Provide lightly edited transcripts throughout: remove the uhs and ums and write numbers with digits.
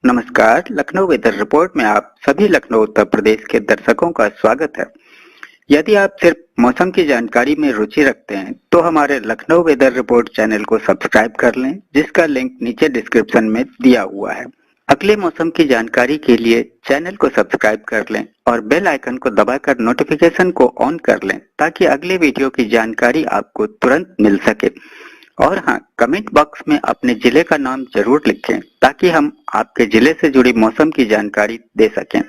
नमस्कार। Lucknow weather report में आप सभी लखनऊ उत्तर प्रदेश के दर्शकों का स्वागत है। यदि आप सिर्फ मौसम की जानकारी में रुचि रखते हैं तो हमारे लखनऊ वेदर रिपोर्ट चैनल को सब्सक्राइब कर लें, जिसका लिंक नीचे डिस्क्रिप्शन में दिया हुआ है। अगले मौसम की जानकारी के लिए चैनल को सब्सक्राइब कर लें और बेल आइकन को दबाकर नोटिफिकेशन को ऑन कर लें ताकि अगले वीडियो की जानकारी आपको तुरंत मिल सके। और हाँ, कमेंट बॉक्स में अपने जिले का नाम जरूर लिखें ताकि हम आपके जिले से जुड़ी मौसम की जानकारी दे सकें।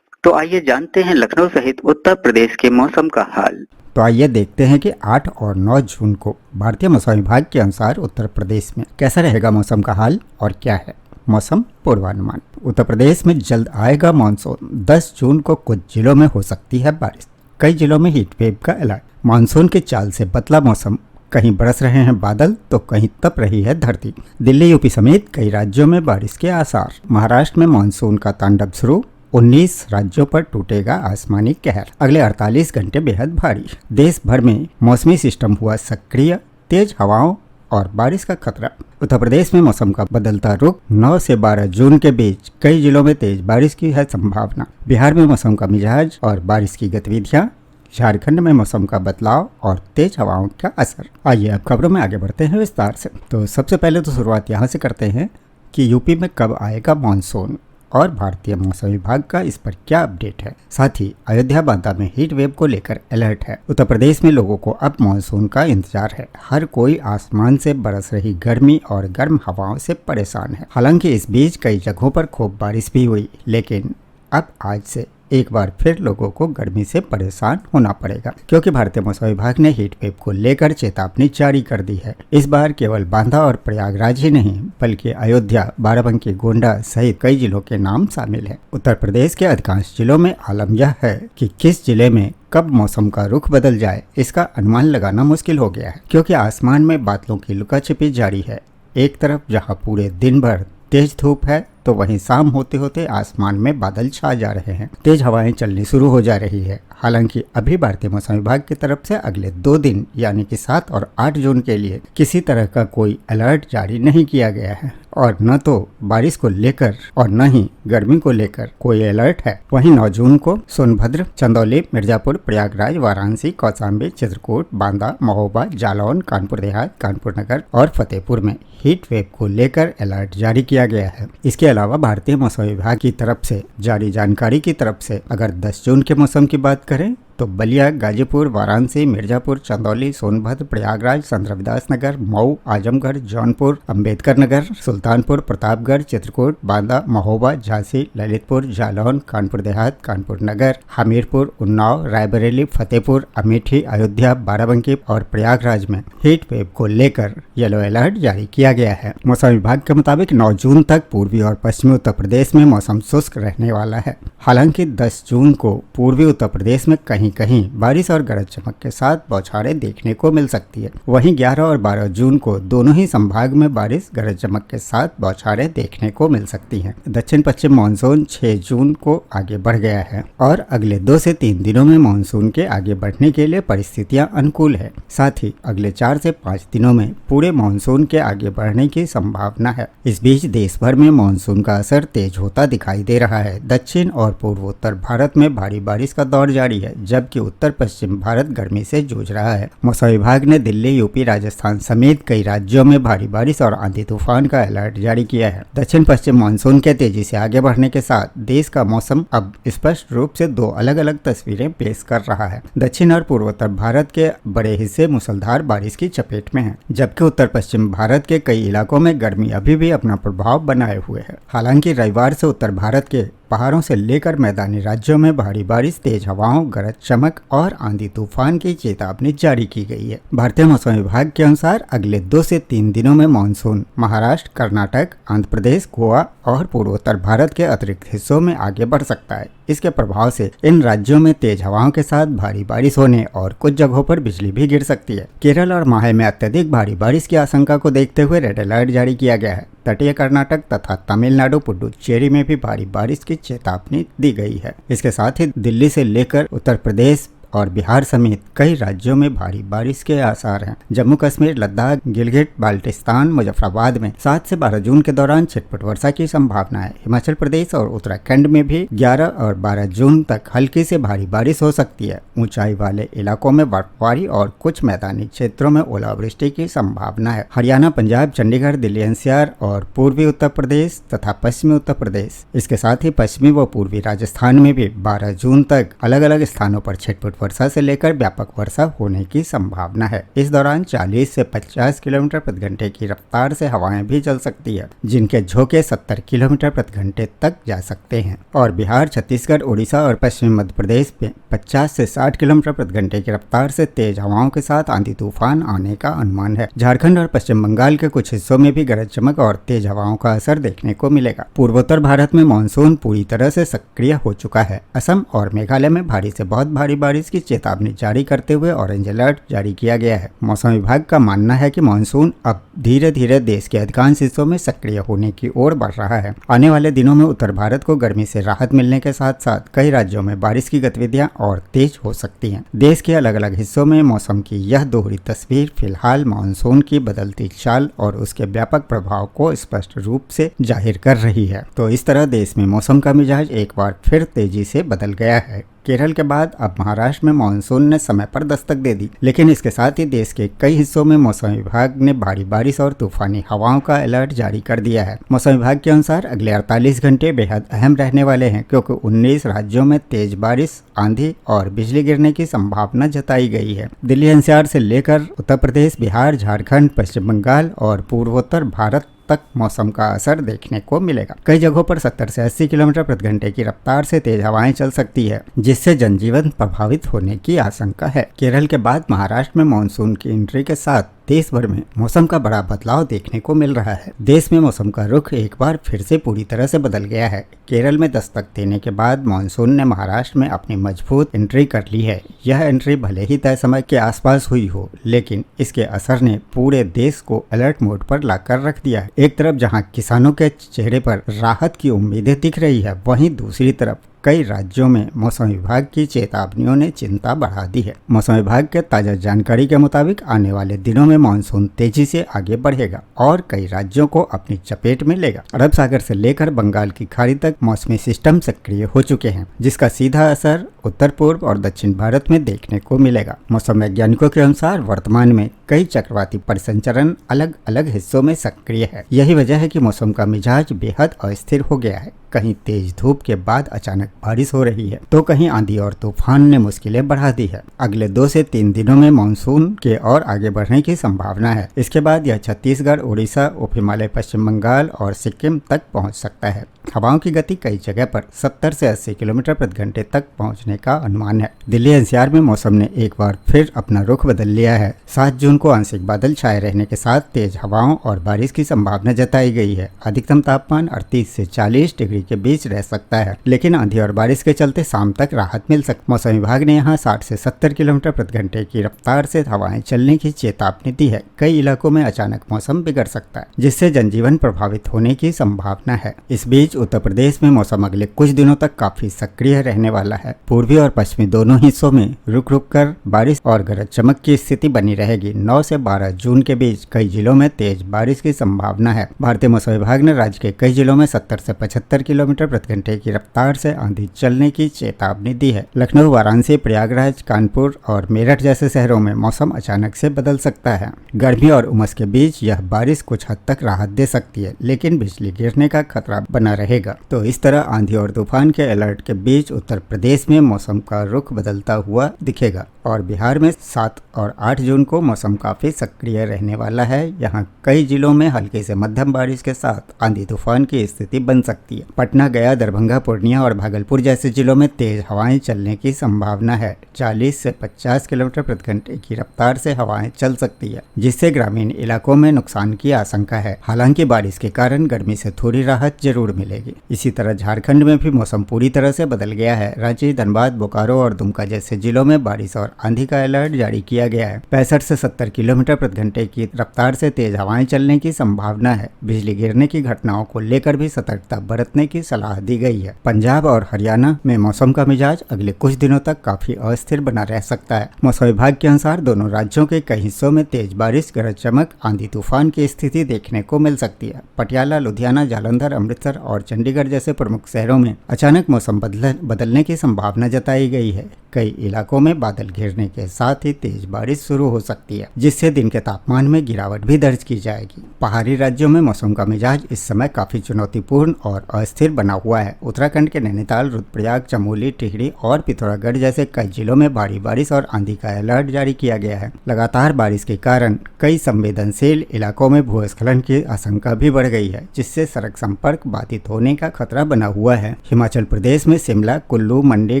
तो आइए जानते हैं लखनऊ सहित उत्तर प्रदेश के मौसम का हाल। तो आइए देखते हैं कि 8 और 9 जून को भारतीय मौसम विभाग के अनुसार उत्तर प्रदेश में कैसा रहेगा मौसम का हाल और क्या है मौसम पूर्वानुमान। उत्तर प्रदेश में जल्द आएगा मानसून। 10 जून को कुछ जिलों में हो सकती है बारिश। कई जिलों में हीट वेव का अलर्ट। मानसून की चाल से बदला मौसम। कहीं बरस रहे हैं बादल तो कहीं तप रही है धरती। दिल्ली, यूपी समेत कई राज्यों में बारिश के आसार। महाराष्ट्र में मानसून का तांडव शुरू। 19 राज्यों पर टूटेगा आसमानी कहर। अगले 48 घंटे बेहद भारी। देश भर में मौसमी सिस्टम हुआ सक्रिय। तेज हवाओं और बारिश का खतरा। उत्तर प्रदेश में मौसम का बदलता रुख। 9 से 12 जून के बीच कई जिलों में तेज बारिश की है संभावना। बिहार में मौसम का मिजाज और बारिश की गतिविधियां। झारखंड में मौसम का बदलाव और तेज हवाओं का असर। आइए अब खबरों में आगे बढ़ते हैं विस्तार से। तो सबसे पहले तो शुरुआत यहाँ से करते हैं कि यूपी में कब आएगा मानसून और भारतीय मौसम विभाग का इस पर क्या अपडेट है। साथ ही अयोध्या बांदा में हीट वेव को लेकर अलर्ट है। उत्तर प्रदेश में लोगों को अब मानसून का इंतजार है। हर कोई आसमान से बरस रही गर्मी और गर्म हवाओं से परेशान है। हालांकि इस बीच कई जगहों पर खूब बारिश भी हुई, लेकिन अब आज से एक बार फिर लोगों को गर्मी से परेशान होना पड़ेगा, क्योंकि भारतीय मौसम विभाग ने हीट वेव को लेकर चेतावनी जारी कर दी है। इस बार केवल बांदा और प्रयागराज ही नहीं, बल्कि अयोध्या, बाराबंकी, गोंडा सहित कई जिलों के नाम शामिल है। उत्तर प्रदेश के अधिकांश जिलों में आलम यह है कि किस जिले में कब मौसम का रुख बदल जाए, इसका अनुमान लगाना मुश्किल हो गया है, क्योंकि आसमान में बादलों की लुकाछिपी जारी है। एक तरफ जहाँ पूरे दिन भर तेज धूप है, तो वहीं शाम होते होते आसमान में बादल छा जा रहे हैं। तेज हवाएं चलनी शुरू हो जा रही है। हालांकि अभी भारतीय मौसम विभाग की तरफ से अगले 2 दिन यानी कि 7 और 8 जून के लिए किसी तरह का कोई अलर्ट जारी नहीं किया गया है और न तो बारिश को लेकर और न ही गर्मी को लेकर कोई अलर्ट है। वहीं 9 जून को सोनभद्र, चंदौली, मिर्जापुर, प्रयागराज, वाराणसी, कौशाम्बी, चित्रकूट, बांदा, महोबा, जालौन, कानपुर देहात, कानपुर नगर और फतेहपुर में हीट वेव को लेकर अलर्ट जारी किया गया है। इसके अलावा भारतीय मौसम विभाग की तरफ से जारी जानकारी की तरफ से अगर 10 जून के मौसम की बात करें तो बलिया, गाजीपुर, वाराणसी, मिर्जापुर, चंदौली, सोनभद्र, प्रयागराज, संत रविदास नगर, मऊ, आजमगढ़, जौनपुर, अंबेडकर नगर, सुल्तानपुर, प्रतापगढ़, चित्रकूट, बांदा, महोबा, झांसी, ललितपुर, जालौन, कानपुर देहात, कानपुर नगर, हमीरपुर, उन्नाव, रायबरेली, फतेहपुर, अमेठी, अयोध्या, बाराबंकी और प्रयागराज में हीट वेव को लेकर येलो अलर्ट जारी किया गया है। मौसम विभाग के मुताबिक 9 जून तक पूर्वी और पश्चिमी उत्तर प्रदेश में मौसम शुष्क रहने वाला है। हालांकि 10 जून को पूर्वी उत्तर प्रदेश में कहीं कहीं बारिश और गरज चमक के साथ बौछारें देखने को मिल सकती है। वहीं 11 और 12 जून को दोनों ही संभाग में बारिश गरज चमक के साथ बौछारें देखने को मिल सकती हैं। दक्षिण पश्चिम मानसून 6 जून को आगे बढ़ गया है और अगले 2 से 3 दिनों में मानसून के आगे बढ़ने के लिए परिस्थितियां अनुकूल है। साथ ही अगले 4 से 5 दिनों में पूरे मानसून के आगे बढ़ने की संभावना है। इस बीच देश भर में मानसून का असर तेज होता दिखाई दे रहा है। दक्षिण और पूर्वोत्तर भारत में भारी बारिश का दौर जारी है, जबकि उत्तर पश्चिम भारत गर्मी से जूझ रहा है। मौसम विभाग ने दिल्ली, यूपी, राजस्थान समेत कई राज्यों में भारी बारिश और आंधी तूफान का अलर्ट जारी किया है। दक्षिण पश्चिम मानसून के तेजी से आगे बढ़ने के साथ देश का मौसम अब स्पष्ट रूप से 2 अलग अलग तस्वीरें पेश कर रहा है। दक्षिण और पूर्वोत्तर भारत के बड़े हिस्से मूसलाधार बारिश की चपेट में हैं, जबकि उत्तर पश्चिम भारत के कई इलाकों में गर्मी अभी भी अपना प्रभाव बनाए हुए है। हालांकि रविवार से उत्तर भारत के पहाड़ों से लेकर मैदानी राज्यों में भारी बारिश, तेज हवाओं, गरज चमक और आंधी तूफान की चेतावनी जारी की गई है। भारतीय मौसम विभाग के अनुसार अगले 2 से 3 दिनों में मानसून महाराष्ट्र, कर्नाटक, आंध्र प्रदेश, गोवा और पूर्वोत्तर भारत के अतिरिक्त हिस्सों में आगे बढ़ सकता है। इसके प्रभाव से इन राज्यों में तेज हवाओं के साथ भारी बारिश होने और कुछ जगहों पर बिजली भी गिर सकती है। केरल और माहे में अत्यधिक भारी बारिश की आशंका को देखते हुए रेड अलर्ट जारी किया गया है। तटीय कर्नाटक तथा तमिलनाडु, पुडुचेरी में भी भारी बारिश की चेतावनी दी गई है। इसके साथ ही दिल्ली से लेकर उत्तर प्रदेश, और बिहार समेत कई राज्यों में भारी बारिश के आसार हैं। जम्मू कश्मीर, लद्दाख, गिलगिट, बाल्टिस्तान, मुजफ्फराबाद में 7 से 12 जून के दौरान छिटपुट वर्षा की संभावना है। हिमाचल प्रदेश और उत्तराखंड में भी 11 और 12 जून तक हल्की से भारी बारिश हो सकती है। ऊंचाई वाले इलाकों में बर्फबारी और कुछ मैदानी क्षेत्रों में ओलावृष्टि की संभावना है। हरियाणा, पंजाब, चंडीगढ़, दिल्ली एनसीआर और पूर्वी उत्तर प्रदेश तथा पश्चिमी उत्तर प्रदेश, इसके साथ ही पश्चिमी व पूर्वी राजस्थान में भी 12 जून तक अलग अलग स्थानों पर छिटपुट वर्षा से लेकर व्यापक वर्षा होने की संभावना है। इस दौरान 40 से 50 किलोमीटर प्रति घंटे की रफ्तार से हवाएं भी चल सकती है, जिनके झोंके 70 किलोमीटर प्रति घंटे तक जा सकते हैं। और बिहार, छत्तीसगढ़, उड़ीसा और पश्चिमी मध्य प्रदेश में 50 से 60 किलोमीटर प्रति घंटे की रफ्तार से तेज हवाओं के साथ आंधी तूफान आने का अनुमान है। झारखंड और पश्चिम बंगाल के कुछ हिस्सों में भी गरज चमक और तेज हवाओं का असर देखने को मिलेगा। पूर्वोत्तर भारत में मानसून पूरी तरह से सक्रिय हो चुका है। असम और मेघालय में भारी से बहुत भारी बारिश की चेतावनी जारी करते हुए ऑरेंज अलर्ट जारी किया गया है। मौसम विभाग का मानना है कि मानसून अब धीरे धीरे देश के अधिकांश हिस्सों में सक्रिय होने की ओर बढ़ रहा है। आने वाले दिनों में उत्तर भारत को गर्मी से राहत मिलने के साथ साथ कई राज्यों में बारिश की गतिविधियां और तेज हो सकती हैं। देश के अलग अलग हिस्सों में मौसम की यह दोहरी तस्वीर फिलहाल मानसून की बदलती चाल और उसके व्यापक प्रभाव को स्पष्ट रूप से जाहिर कर रही है। तो इस तरह देश में मौसम का मिजाज एक बार फिर तेजी से बदल गया है। केरल के बाद अब महाराष्ट्र में मानसून ने समय पर दस्तक दे दी, लेकिन इसके साथ ही देश के कई हिस्सों में मौसम विभाग ने भारी बारिश और तूफानी हवाओं का अलर्ट जारी कर दिया है। मौसम विभाग के अनुसार अगले 48 घंटे बेहद अहम रहने वाले हैं, क्योंकि 19 राज्यों में तेज बारिश, आंधी और बिजली गिरने की संभावना जताई गई है। दिल्ली एनसीआर से लेकर उत्तर प्रदेश, बिहार, झारखंड, पश्चिम बंगाल और पूर्वोत्तर भारत तक मौसम का असर देखने को मिलेगा। कई जगहों पर 70 से 80 किलोमीटर प्रति घंटे की रफ्तार से तेज हवाएं चल सकती है, जिससे जनजीवन प्रभावित होने की आशंका है। केरल के बाद महाराष्ट्र में मानसून की एंट्री के साथ देश भर में मौसम का बड़ा बदलाव देखने को मिल रहा है। देश में मौसम का रुख एक बार फिर से पूरी तरह से बदल गया है। केरल में दस्तक देने के बाद मानसून ने महाराष्ट्र में अपनी मजबूत एंट्री कर ली है। यह एंट्री भले ही तय समय के आसपास हुई हो, लेकिन इसके असर ने पूरे देश को अलर्ट मोड पर लाकर रख दिया है। एक तरफ जहां किसानों के चेहरे पर राहत की उम्मीदें दिख रही है, वहीं दूसरी तरफ कई राज्यों में मौसम विभाग की चेतावनियों ने चिंता बढ़ा दी है। मौसम विभाग के ताजा जानकारी के मुताबिक आने वाले दिनों में मानसून तेजी से आगे बढ़ेगा और कई राज्यों को अपनी चपेट में लेगा। अरब सागर से लेकर बंगाल की खाड़ी तक मौसमी सिस्टम सक्रिय हो चुके हैं, जिसका सीधा असर उत्तर पूर्व और दक्षिण भारत में देखने को मिलेगा। मौसम वैज्ञानिकों के अनुसार वर्तमान में कई चक्रवाती परिसंचरण अलग अलग हिस्सों में सक्रिय है। यही वजह है कि मौसम का मिजाज बेहद अस्थिर हो गया है। कहीं तेज धूप के बाद अचानक बारिश हो रही है, तो कहीं आंधी और तूफान ने मुश्किलें बढ़ा दी है। अगले 2 से 3 दिनों में मानसून के और आगे बढ़ने की संभावना है। इसके बाद यह छत्तीसगढ़, उड़ीसा, उप हिमालय, पश्चिम बंगाल और सिक्किम तक पहुंच सकता है। हवाओं की गति कई जगह पर 70 से 80 किलोमीटर प्रति घंटे तक पहुंचने का अनुमान है। दिल्ली एनसीआर में मौसम ने एक बार फिर अपना रुख बदल लिया है। 7 जून को आंशिक बादल छाए रहने के साथ तेज हवाओं और बारिश की संभावना जताई गई है। अधिकतम तापमान 38 से 40 डिग्री के बीच रह सकता है, लेकिन आंधी और बारिश के चलते शाम तक राहत मिल सकती है। मौसम विभाग ने यहाँ 60 से 70 किलोमीटर प्रति घंटे की रफ्तार से हवाएं चलने की चेतावनी दी है। कई इलाकों में अचानक मौसम बिगड़ सकता है, जिससे जनजीवन प्रभावित होने की संभावना है। इस बीच उत्तर प्रदेश में मौसम अगले कुछ दिनों तक काफी सक्रिय रहने वाला है। पूर्वी और पश्चिमी दोनों हिस्सों में रुक रुक कर बारिश और गरज चमक की स्थिति बनी रहेगी। 9 से 12 जून के बीच कई जिलों में तेज बारिश की संभावना है। भारतीय मौसम विभाग ने राज्य के कई जिलों में 70 से 75 किलोमीटर प्रति घंटे की रफ्तार से आंधी चलने की चेतावनी दी है। लखनऊ, वाराणसी, प्रयागराज, कानपुर और मेरठ जैसे शहरों में मौसम अचानक से बदल सकता है। गर्मी और उमस के बीच यह बारिश कुछ हद तक राहत दे सकती है, लेकिन बिजली गिरने का खतरा बना रहेगा। तो इस तरह आंधी और तूफान के अलर्ट के बीच उत्तर प्रदेश में मौसम का रुख बदलता हुआ दिखेगा और बिहार में 7 और 8 जून को मौसम काफी सक्रिय रहने वाला है। यहाँ कई जिलों में हल्की से मध्यम बारिश के साथ आंधी तूफान की स्थिति बन सकती है। पटना, गया, दरभंगा, पूर्णिया और भागलपुर जैसे जिलों में तेज हवाएं चलने की संभावना है। 40 से 50 किलोमीटर प्रति घंटे की रफ्तार से हवाएं चल सकती है, जिससे ग्रामीण इलाकों में नुकसान की आशंका है। हालांकि बारिश के कारण गर्मी से थोड़ी राहत जरूर मिलेगी। इसी तरह झारखंड में भी मौसम पूरी तरह से बदल गया है। रांची, धनबाद, बोकारो और दुमका जैसे जिलों में बारिश और और आंधी का अलर्ट जारी किया गया है। 65 से 70 किलोमीटर प्रति घंटे की रफ्तार से तेज हवाएं चलने की संभावना है। बिजली गिरने की घटनाओं को लेकर भी सतर्कता बरतने की सलाह दी गई है। पंजाब और हरियाणा में मौसम का मिजाज अगले कुछ दिनों तक काफी अस्थिर बना रह सकता है। मौसम विभाग के अनुसार दोनों राज्यों के कई हिस्सों में तेज बारिश, गरज चमक, आंधी तूफान की स्थिति देखने को मिल सकती है। पटियाला, लुधियाना, जालंधर, अमृतसर और चंडीगढ़ जैसे प्रमुख शहरों में अचानक मौसम बदलने की संभावना जताई गई है। कई इलाकों में बादल घिरने के साथ ही तेज बारिश शुरू हो सकती है, जिससे दिन के तापमान में गिरावट भी दर्ज की जाएगी। पहाड़ी राज्यों में मौसम का मिजाज इस समय काफी चुनौतीपूर्ण और अस्थिर बना हुआ है। उत्तराखंड के नैनीताल, रुद्रप्रयाग, चमोली, टिहरी और पिथौरागढ़ जैसे कई जिलों में भारी बारिश और आंधी का अलर्ट जारी किया गया है। लगातार बारिश के कारण कई संवेदनशील इलाकों में भूस्खलन की आशंका भी बढ़ गई है, जिससे सड़क संपर्क बाधित होने का खतरा बना हुआ है। हिमाचल प्रदेश में शिमला, कुल्लू, मंडी,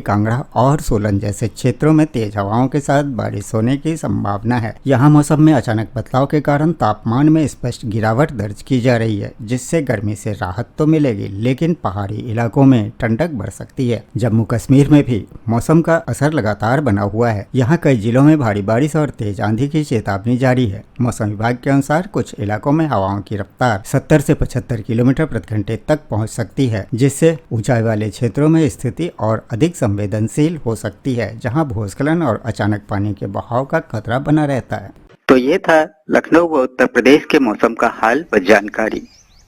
कांगड़ा और सोलन जैसे क्षेत्रों में तेज हवाओं के साथ बारिश होने की संभावना है। यहाँ मौसम में अचानक बदलाव के कारण तापमान में स्पष्ट गिरावट दर्ज की जा रही है, जिससे गर्मी से राहत तो मिलेगी, लेकिन पहाड़ी इलाकों में ठंडक बढ़ सकती है। जम्मू कश्मीर में भी मौसम का असर लगातार बना हुआ है। यहाँ कई जिलों में भारी बारिश और तेज आंधी की चेतावनी जारी है। मौसम विभाग के अनुसार कुछ इलाकों में हवाओं की रफ्तार 70 से 75 किलोमीटर प्रति घंटे तक पहुँच सकती है, जिससे ऊंचाई वाले क्षेत्रों में स्थिति और अधिक संवेदनशील हो सकती है, जहां भूस्खलन और अचानक पानी के बहाव का खतरा बना रहता है। तो ये था लखनऊ व उत्तर प्रदेश के मौसम का हाल व जानकारी।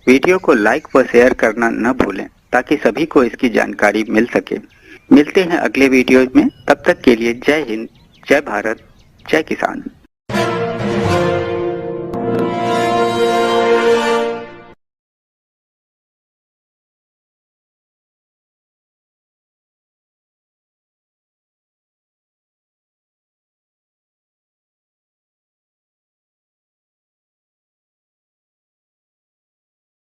वीडियो को लाइक व शेयर करना न भूलें ताकि सभी को इसकी जानकारी मिल सके। मिलते हैं अगले वीडियो में, तब तक के लिए जय हिंद, जय भारत, जय किसान।